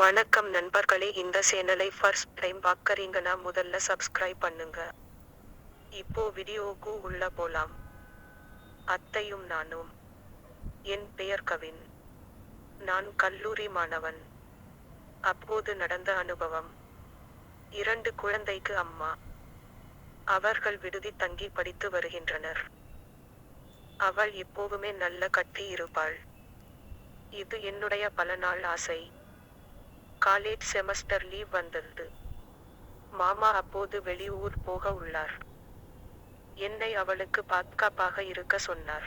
வணக்கம் நண்பர்களே, இந்த சேனலை ஃபர்ஸ்ட் டைம் பார்க்கறீங்கன்னா முதல்ல சப்ஸ்கிரைப் பண்ணுங்க. இப்போ வீடியோவுக்கு உள்ள போலாம். அத்தையும் நானும். என் பெயர் கவின். நான் கல்லூரி மாணவன். அப்போது நடந்த அனுபவம். 2 குழந்தைக்கு அம்மா. அவர்கள் விடுதி தங்கி படித்து வருகின்றனர். அவள் எப்போதுமே நல்ல கட்டி இருப்பாள். இது என்னுடைய பல நாள் ஆசை. காலேஜ் செமஸ்டர் லீவ் வந்தது. மாமா அப்போது வெளியூர் போக உள்ளார். என்னை அவளுக்கு பாதுகாப்பாக இருக்க சொன்னார்.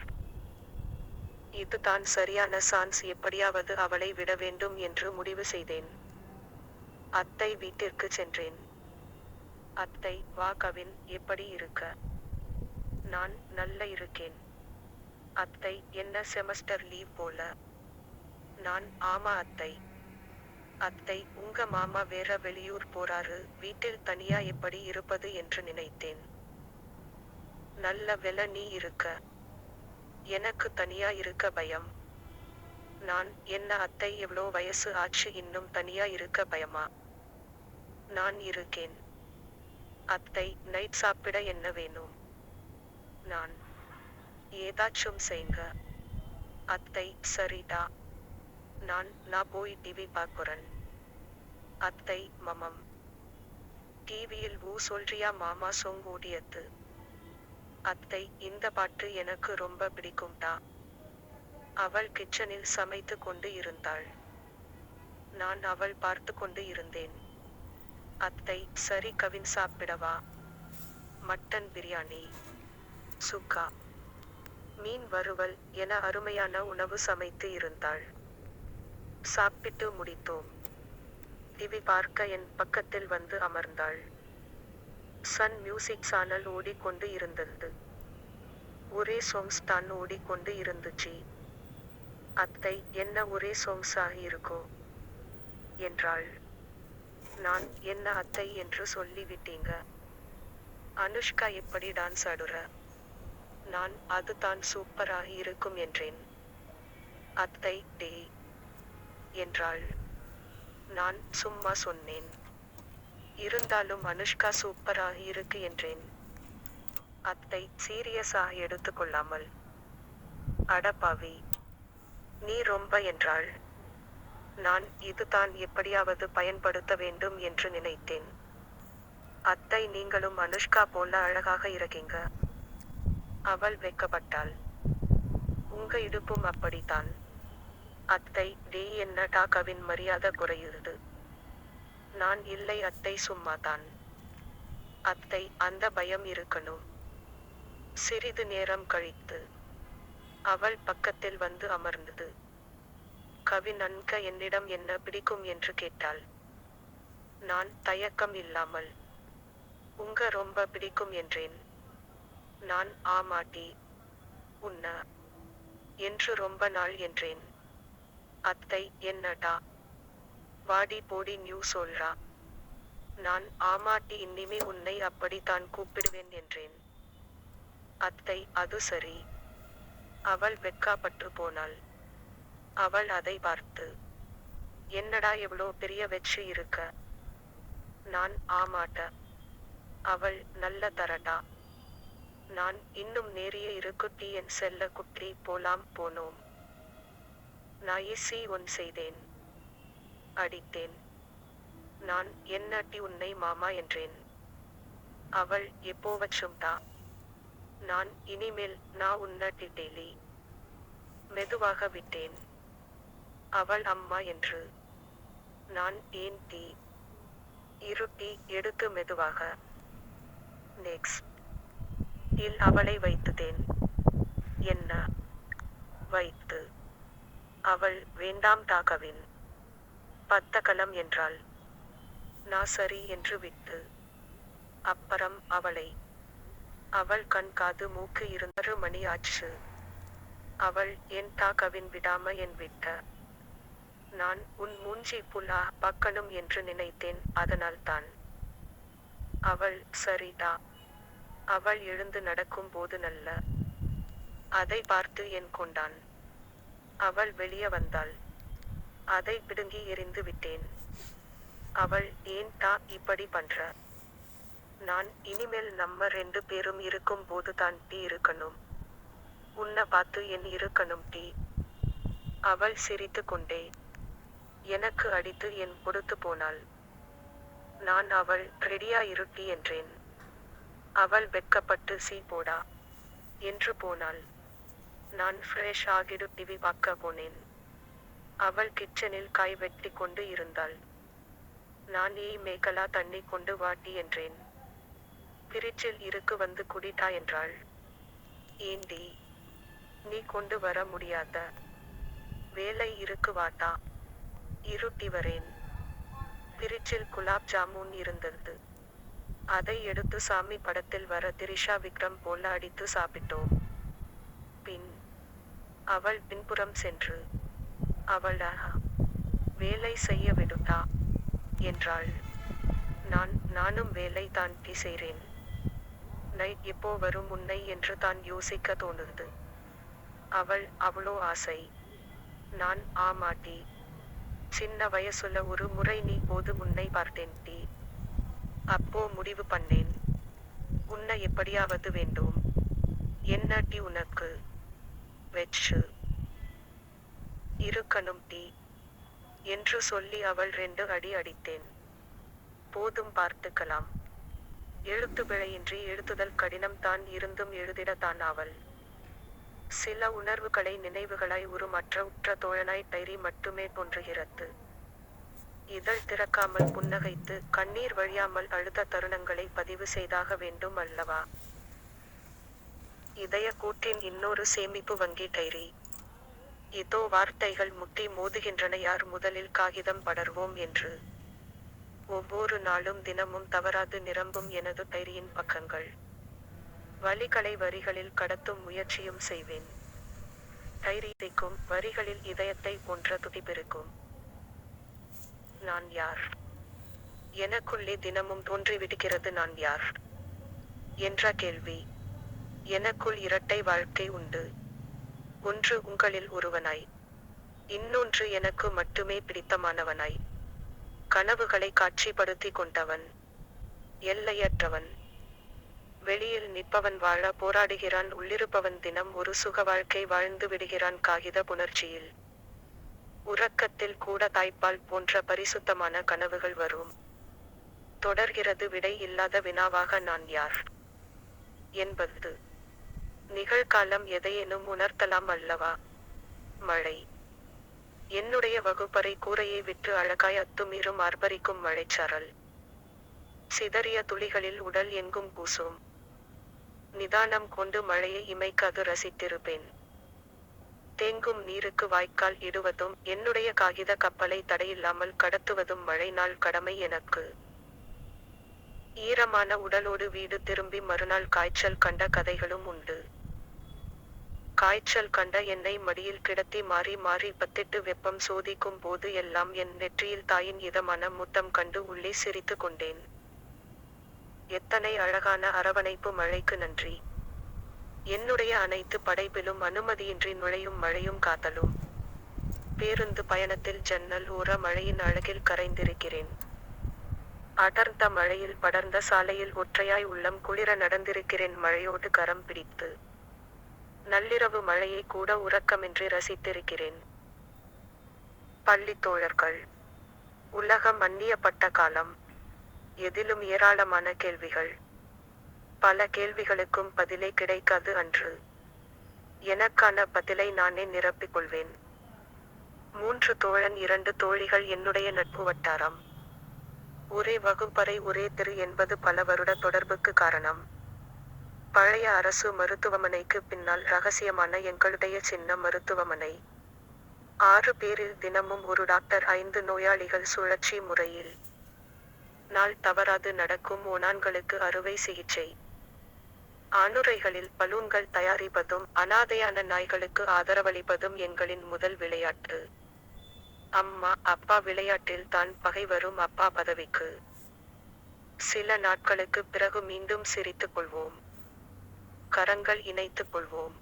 இதுதான் சரியான சான்ஸ், எப்படியாவது அவளை விட வேண்டும் என்று முடிவு செய்தேன். அத்தை வீட்டிற்கு சென்றேன். அத்தை, வா கவின், எப்படி இருக்க? நான் நல்ல இருக்கேன். அத்தை, என்ன செமஸ்டர் லீவ் போல? நான், ஆமா அத்தை. அத்தை, உங்க மாமா வேற வெளியூர் போறாரு, வீட்டில் தனியா எப்படி இருப்பது என்று நினைத்தேன். நல்ல வேளை நீ இருக்க. எனக்கு தனியா இருக்க பயம். நான், என்ன அத்தை, எவ்வளோ வயசு ஆச்சு, இன்னும் தனியா இருக்க பயமா? நான் இருக்கேன். அத்தை, நைட் சாப்பிட என்ன வேணும்? நான், ஏதாச்சும் செய்ங்க. அத்தை, சரிடா. நான் போய் டிவி பார்க்குறேன். அத்தை, மமம். டிவியில் ஊ சொல்றியா? மாமா சொங் ஓடியது. அத்தை, இந்த பாட்டு எனக்கு ரொம்ப பிடிக்கும்டா. அவள் கிச்சனில் சமைத்து கொண்டு இருந்தாள். நான் அவள் பார்த்து கொண்டு இருந்தேன். அத்தை, சரி கவின், சாப்பிடவா? மட்டன் பிரியாணி, சுக்கா, மீன் வறுவல் என அருமையான உணவு சமைத்து இருந்தாள். சாப்பிட்டு முடித்தோம். டிவி பார்க்க என் பக்கத்தில் வந்து அமர்ந்தாள். சன் மியூசிக் சேனல் ஓடிக்கொண்டு இருந்தது. ஒரே சாங்ஸ் தான் ஓடிக்கொண்டு இருந்துச்சு. அத்தை, என்ன ஒரே சாங்ஸாக இருக்கோ என்றாள். நான், என்ன அத்தை என்று சொல்லிவிட்டீங்க? அனுஷ்கா எப்படி டான்ஸ் ஆடுற? நான், அதுதான் சூப்பராக இருக்கும் என்றேன். அத்தை, டே என்றாள். நான் சும்மா சொன்னேன். இருந்தாலும் அனுஷ்கா சூப்பராக இருக்கு என்றேன். அத்தை, சீரியஸாக எடுத்துக்கொள்ளாமல், அடப்பாவி, நீ ரொம்ப என்றாள். நான், இதுதான் எப்படியாவது பயன்படுத்த வேண்டும் என்று நினைத்தேன். அத்தை, நீங்களும் அனுஷ்கா போல அழகாக இருக்கீங்க. அவள் வெட்கப்பட்டாள். உங்க இடுப்பும் அப்படித்தான். அத்தை, டே, என்னடா கவின், மரியாதை குறையுது. நான், இல்லை அத்தை, சும்மாதான். அத்தை, அந்த பயம் இருக்கணும். சிறிது நேரம் கழித்து அவள் பக்கத்தில் வந்து அமர்ந்தது. கவின், அன்க என்னிடம் என்ன பிடிக்கும் என்று கேட்டாள். நான் தயக்கம் இல்லாமல், உங்க ரொம்ப பிடிக்கும் என்றேன். நான், ஆமாட்டி, உன்ன என்று ரொம்ப நாள் என்றேன். அத்தை, என்னடா, வாடி போடி நியூ சொல்றா? நான், ஆமாட்டி, இனிமே உன்னை அப்படித்தான் கூப்பிடுவேன் என்றேன். அத்தை, அது சரி. அவள் வெட்கப்பட்டு போனாள். அவள் அதை பார்த்து, என்னடா எவ்வளோ பெரிய வெச்சு இருக்க? நான், ஆமாட்ட. அவள், நல்ல தரடா. நான், இன்னும் நேரிய இருக்குட்டி என் செல்ல குட்டி, போலாம். போனோம். நான் ஒன் செய்தேன். அடித்தேன். நான், என்னட்டி உன்னை மாமா என்றேன். அவள், எப்போவச்சும்டா. நான், இனிமேல் நான் உன்ன டீட்டெயிலி. மெதுவாக விட்டேன். அவள், அம்மா என்று. நான், ஏன் டீ? இருட்டி எடுத்து மெதுவாக. நெக்ஸ்ட் இல் அவளை வைத்துதேன். என்ன வைத்து? அவள், வேண்டாம் டா கவின். பத்தகலம் என்றாள். நான் சரி என்று விட்டு, அப்புறம் அவளை. அவள் கண் காது மூக்கு இருந்த 6 மணி ஆச்சு. அவள், என் டா கவின், விடாம என் விட்ட. நான், உன் மூஞ்சி புல்லா பார்க்கணும் என்று நினைத்தேன், அதனால்தான். அவள், சரிடா. அவள் எழுந்து நடக்கும் போது நல்ல. அதை பார்த்து என் கொண்டான். அவள் வெளியே வந்தாள். அதை பிடுங்கி எறிந்து விட்டேன். அவள், ஏன்டா இப்படி பண்ற? நான், இனிமேல் நம்ம 2 பேரும் இருக்கும் போது தான் டீ இருக்கணும். உன்ன பார்த்து என் இருக்கணும் டீ. அவள் சிரித்து கொண்டே எனக்கு அடித்து என் பொறுத்து போனாள். நான் அவள், ரெடியா இரு டீ என்றேன். அவள் வெட்கப்பட்டு சீ போடா என்று போனாள். நான் ஃப்ரெஷ் ஆகிடு டிவி பார்க்க போனேன். அவள் கிச்சனில் காய் வெட்டி கொண்டு இருந்தாள். நான், ஏய் மேகலா, தண்ணி கொண்டு வா டீ என்றேன். பிரிட்ஜில் இருக்கு வந்து குடிடா என்றாள். ஏண்டி, நீ கொண்டு வர முடியாத? வேலை இருக்கு வாடா. இரு டீ வரேன். பிரிட்ஜில் குலாப் ஜாமுன் இருந்தது. அதை எடுத்து சாமி படத்தில் வர திரிஷா விக்ரம் போல அடித்து சாப்பிட்டோம். பின் அவள் பின்புறம் சென்று, அவள், வேலை செய்ய விடுடா என்றாள். நானும் வேலை தான் டீ செய்றேன். நைட் எப்போ வரும் உன்னை என்று தான் யோசிக்க தோணுது. அவள், அவ்வளோ ஆசை? நான், ஆமா டீ. சின்ன வயசுல ஒரு முறை நீ போது உன்னை பார்த்தேன் டீ. அப்போ முடிவு பண்ணேன், உன்னை எப்படியாவது வேண்டும். என்ன டீ உனக்கு? வெச்சு இருக்கணும் டீ என்று சொல்லி அவள் 2 அடி அடித்தேன். போதும், பார்த்துக்கலாம். எழுத்து பிழையின்றி எழுதுதல் கடினம் தான் இருந்தும் எழுதிட தான் அவள். சில உணர்வுகளை நினைவுகளாய் உருமாற்ற உற்ற தோழனாய் டைரி மட்டுமே தோன்றுகிறது. இதழ் திறக்காமல் புன்னகைத்து கண்ணீர் வழியாமல் அழுத தருணங்களை பதிவு செய்தாக வேண்டும் அல்லவா? இதய கூட்டின் இன்னொரு சேமிப்பு வங்கி டைரி. இதோ வார்த்தைகள் முட்டி மோதுகின்றன. யார் முதலில் காகிதம் படர்வோம் என்று. ஒவ்வொரு நாளும் தினமும் தவறாது நிரம்பும் எனது டைரியின் பக்கங்கள். வலிகளை வரிகளில் கடத்தும் முயற்சியும் செய்வேன். டைரி இசைக்கும் வரிகளில் இதயத்தை போன்ற துடிப்பெருக்கும். நான் யார்? எனக்குள்ளே தினமும் தோன்றிவிடுகிறது நான் யார் என்ற கேள்வி. எனக்குள் இரட்டை வாழ்க்கை உண்டு. ஒன்று உங்களில் ஒருவனாய், இன்னொன்று எனக்கு மட்டுமே பிடித்தமானவனாய். கனவுகளை காட்சிப்படுத்தி கொண்டவன், எல்லையற்றவன். வெளியில் நிற்பவன் வாழ போராடுகிறான், உள்ளிருப்பவன் தினம் ஒரு சுக வாழ்க்கை வாழ்ந்து விடுகிறான் காகித புணர்ச்சியில். உறக்கத்தில் கூட தாய்ப்பால் போன்ற பரிசுத்தமான கனவுகள் வரும். தொடர்கிறது விடை இல்லாத வினாவாக நான் யார் என்பது. நிகழ்காலம் எதையேனும் உணர்த்தலாம் அல்லவா? மழை. என்னுடைய வகுப்பறை கூரையை விட்டு அழகாய் அத்துமீறும் ஆர்ப்பரிக்கும் மழைச்சாரல். சிதறிய துளிகளில் உடல் எங்கும் பூசும். நிதானம் கொண்டு மழையை இமைக்காது ரசித்திருப்பேன். தேங்கும் நீருக்கு வாய்க்கால் இடுவதும் என்னுடைய காகித கப்பலை தடையில்லாமல் கடத்துவதும் மழை நாள் கடமை எனக்கு. ஈரமான உடலோடு வீடு திரும்பி மறுநாள் காய்ச்சல் கண்ட கதைகளும் உண்டு. காய்ச்சல் கண்ட என்னை மடியில் கிடத்தி மாறி மாறி பத்திட்டு வெப்பம் சோதிக்கும் போது எல்லாம் என் நெற்றியில் தாயின் இதமான முத்தம் கண்டு உள்ளே சிரித்து கொண்டேன். எத்தனை அழகான அரவணைப்பு மழைக்கு நன்றி. என்னுடைய அனைத்து படைப்பிலும் அனுமதியின்றி நுழையும் மழையும் காத்தலும். பேருந்து பயணத்தில் ஜன்னல் ஓர மழையின் அழகில் கரைந்திருக்கிறேன். அடர்ந்த மழையில் படர்ந்த சாலையில் ஒற்றையாய் உள்ளம் குளிர நடந்திருக்கிறேன் மழையோடு கரம் பிடித்து. நள்ளிரவு மழையை கூட உறக்கமின்றி ரசித்திருக்கிறேன். பள்ளித் தோழர்கள். உலகம் அந்நியப்பட்ட காலம். எதிலும் ஏராளமான கேள்விகள். பல கேள்விகளுக்கும் பதிலே கிடைக்காது அன்று. எனக்கான பதிலை நானே நிரப்பிக் கொள்வேன். 3 தோழன் 2 தோழிகள் என்னுடைய நட்பு வட்டாரம். ஒரே வகுப்பறை ஒரே தெரு என்பது பல வருட தொடர்புக்கு காரணம். பழைய அரசு மருத்துவமனைக்கு பின்னால் ரகசியமான எங்களுடைய சின்ன மருத்துவமனை. 6 பேரில் தினமும் ஒரு டாக்டர், 5 நோயாளிகள். சுழற்சி முறையில் நாள் தவறாது நடக்கும் ஓணான்களுக்கு அறுவை சிகிச்சை. ஆணுறைகளில் பலூன்கள் தயாரிப்பதும் அனாதையான நாய்களுக்கு ஆதரவளிப்பதும் எங்களின் முதல் விளையாட்டு. அம்மா அப்பா விளையாட்டில் தான் பகை வரும் அப்பா பதவிக்கு. சில நாட்களுக்கு பிறகு மீண்டும் சிரித்துக் கொள்வோம். கரங்கள் இணைத்துக் கொள்வோம்.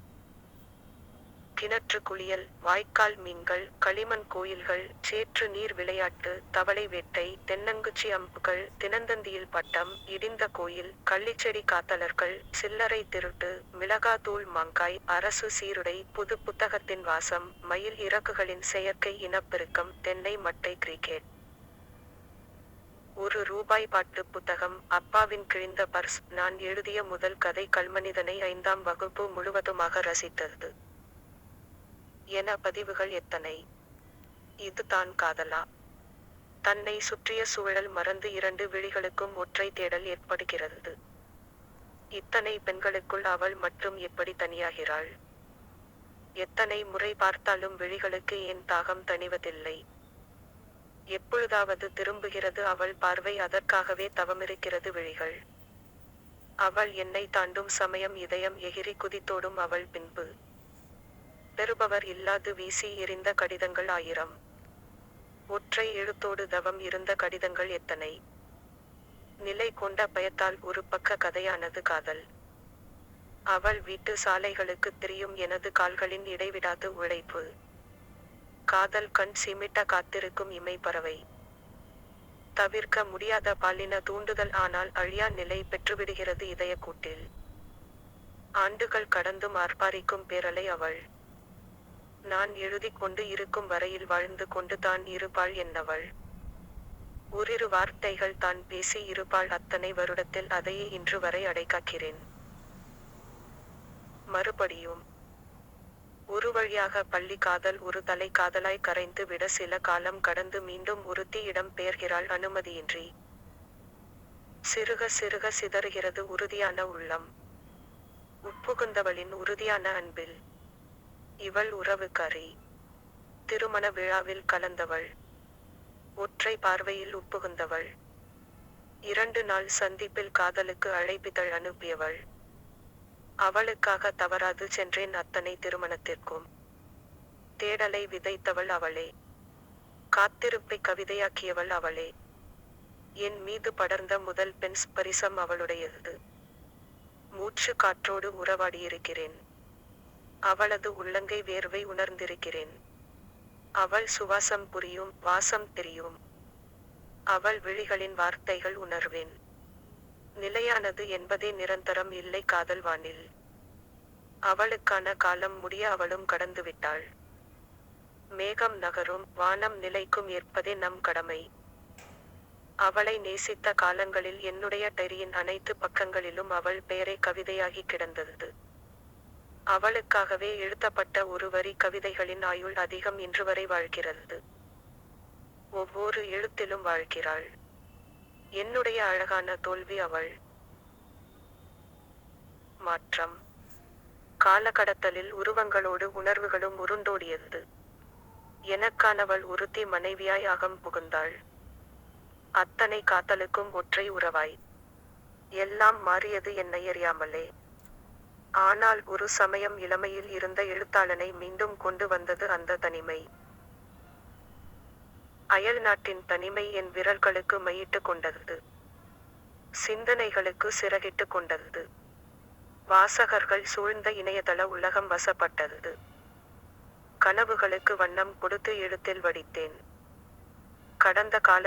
கிணற்று குளியல், வாய்க்கால் மீன்கள், களிமண் கோயில்கள், சேற்று நீர் விளையாட்டு, தவளை வேட்டை, தென்னங்குச்சி அம்புகள், தினந்தந்தியில் பட்டம், இடிந்த கோயில், கள்ளிச்செடி காத்தலர்கள், சில்லறை திருட்டு, மிளகாத்தூள் மாங்காய், அரசு சீருடை, புது புத்தகத்தின் வாசம், மயில் இறகுகளின் செயற்கை இனப்பெருக்கம், தென்னை மட்டை கிரிக்கெட். ஒரு ரூபாய் பாட்டு புத்தகம், அப்பாவின் கிழிந்த பர்ஸ், நான் எழுதிய முதல் கதை கல்மனிதனை 5ஆம் வகுப்பு முழுவதுமாக ரசித்தது. என பதிவுகள் எத்தனை! இது தான் காதலா? தன்னை சுற்றிய சூழல் மறந்து 2 விழிகளுக்கும் ஒற்றை தேடல் ஏற்படுகிறது. இத்தனை பெண்களுக்குள் அவள் மட்டும் எப்படி தனியாகிறாள்? எத்தனை முறை பார்த்தாலும் விழிகளுக்கு ஏன் தாகம் தணிவதில்லை? எப்பொழுதாவது திரும்புகிறது அவள் பார்வை, அதற்காகவே தவமிருக்கிறது விழிகள். அவள் என்னை தாண்டும் சமயம் இதயம் எகிரி குதித்தோடும் அவள் பின்பு. பெறுபவர் இல்லாது வீசி எறிந்த கடிதங்கள் 1000. ஒற்றை எழுத்தோடு தவம் இருந்த கடிதங்கள் எத்தனை! நிலை கொண்ட பயத்தால் ஒரு பக்க கதையானது காதல். அவள் வீட்டு சாலைகளுக்குத் தெரியும் எனது கால்களின் இடைவிடாது உழைப்பு. காதல் கண் சிமிட்ட காத்திருக்கும் இமை பறவை. தவிர்க்க முடியாத பாலின தூண்டுதல், ஆனால் அழியா நிலை பெற்றுவிடுகிறது இதயக்கூட்டில். ஆண்டுகள் கடந்தும் ஆர்ப்பாரிக்கும் பேரலை அவள். நான் எழுதிக் கொண்டு இருக்கும் வரையில் வாழ்ந்து கொண்டு தான் இருப்பாள் என்னவள். ஓரிரு வார்த்தைகள் தான் பேசி இருப்பாள் அத்தனை வருடத்தில், அதையே இன்று வரை அடைக்காக்கிறேன். மறுபடியும் ஒரு வழியாக பள்ளி காதல் ஒரு தலை காதலாய் கரைந்து விட சில காலம் கடந்து மீண்டும் ஒருத்தி இடம் பெயர்கிறாள் அனுமதியின்றி. சிறுக சிறுக சிதறுகிறது உறுதியான உள்ளம். உட்புகுந்தவளின் உறுதியான அன்பில். இவள் உறவுக்காரி. திருமண விழாவில் கலந்தவள். ஒற்றை பார்வையில் உட்புகுந்தவள். 2 நாள் சந்திப்பில் காதலுக்கு அழைப்பிதழ் அனுப்பியவள். அவளுக்காக தவறாது சென்றேன் அத்தனை திருமணத்திற்கும். தேடலை விதைத்தவள் அவளே. காத்திருப்பை கவிதையாக்கியவள் அவளே. என் மீது படர்ந்த முதல் பெண் ஸ்பரிசம் அவளுடையது. மூச்சு காற்றோடு உறவாடியிருக்கிறேன். அவளது உள்ளங்கை வேர்வை உணர்ந்திருக்கிறேன். அவள் சுவாசம் புரியும், வாசம் தெரியும். அவள் விழிகளின் வார்த்தைகள் உணர்வேன். நிலையானது என்பதே நிரந்தரம் இல்லை காதல் வானில். அவளுக்கான காலம் முடிய அவளும் கடந்துவிட்டாள். மேகம் நகரும், வானம் நிலைக்கும் ஏற்பதே நம் கடமை. அவளை நேசித்த காலங்களில் என்னுடைய டைரியின் அனைத்து பக்கங்களிலும் அவள் பெயரே கவிதையாகி கிடந்தது. அவளுக்காகவே எழுதப்பட்ட ஒரு வரி கவிதைகளின் ஆயுள் அதிகம் இன்று வரை வாழ்கிறது. ஒவ்வொரு எழுத்திலும் வாழ்கிறாள். என்னுடைய அழகான தோல்வி அவள். மாற்றம். காலகடத்தலில் உருவங்களோடு உணர்வுகளும் உருண்டோடியது. எனக்கானவள் ஒருத்தி மனைவியாய் அகம் புகுந்தாள். அத்தனை காதலுக்கும் ஒற்றை உறவாய். எல்லாம் மாறியது என்னை அறியாமலே. ஆனால் ஒரு சமயம் இளமையில் இருந்த எழுத்தாளனை மீண்டும் கொண்டு வந்தது அந்த தனிமை. அயல் நாட்டின் தனிமை என் விரல்களுக்கு மையிட்டு கொண்டது. சிந்தனைகளுக்கு சிறகிட்டு கொண்டது. வாசகர்கள் சூழ்ந்த இணையதள உலகம் வசப்பட்டது. கனவுகளுக்கு வண்ணம் கொடுத்து எழுத்தில் வடித்தேன். கடந்த கால